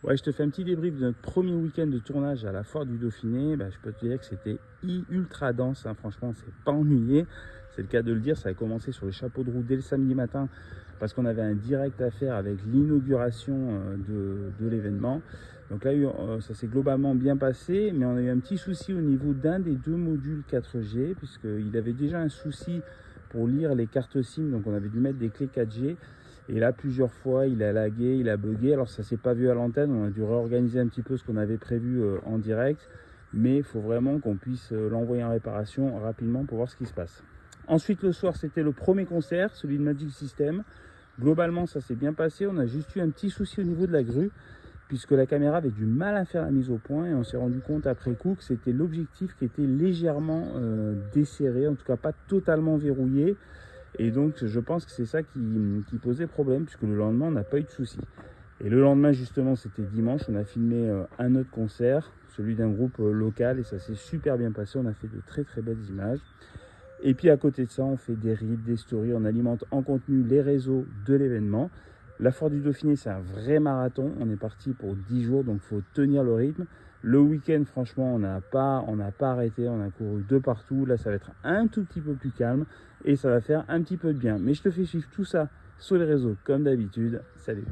Ouais, je te fais un petit débrief de notre premier week-end de tournage à la Foire du Dauphiné. Je peux te dire que c'était ultra dense, hein. Franchement, on s'est pas ennuyé. C'est le cas de le dire. Ça a commencé sur les chapeaux de roue dès le samedi matin parce qu'on avait un direct à faire avec l'inauguration de l'événement. Donc là, ça s'est globalement bien passé, mais on a eu un petit souci au niveau d'un des deux modules 4G, puisqu'il avait déjà un souci pour lire les cartes SIM. Donc on avait dû mettre des clés 4G. Et là, plusieurs fois, il a lagué, il a bugué. Alors, ça ne s'est pas vu à l'antenne. On a dû réorganiser un petit peu ce qu'on avait prévu en direct. Mais il faut vraiment qu'on puisse l'envoyer en réparation rapidement pour voir ce qui se passe. Ensuite, le soir, c'était le premier concert, celui de Magic System. Globalement, ça s'est bien passé. On a juste eu un petit souci au niveau de la grue, puisque la caméra avait du mal à faire la mise au point. Et on s'est rendu compte après coup que c'était l'objectif qui était légèrement desserré, en tout cas pas totalement verrouillé. Et donc, je pense que c'est ça qui posait problème, puisque le lendemain, on n'a pas eu de soucis. Et le lendemain, justement, c'était dimanche, on a filmé un autre concert, celui d'un groupe local, et ça s'est super bien passé. On a fait de très très belles images. Et puis à côté de ça, on fait des reels, des stories, on alimente en contenu les réseaux de l'événement. La Foire du Dauphiné, c'est un vrai marathon. On est parti pour 10 jours, donc il faut tenir le rythme. Le week-end, franchement, on n'a pas arrêté. On a couru de partout. Là, ça va être un tout petit peu plus calme et ça va faire un petit peu de bien. Mais je te fais suivre tout ça sur les réseaux comme d'habitude. Salut!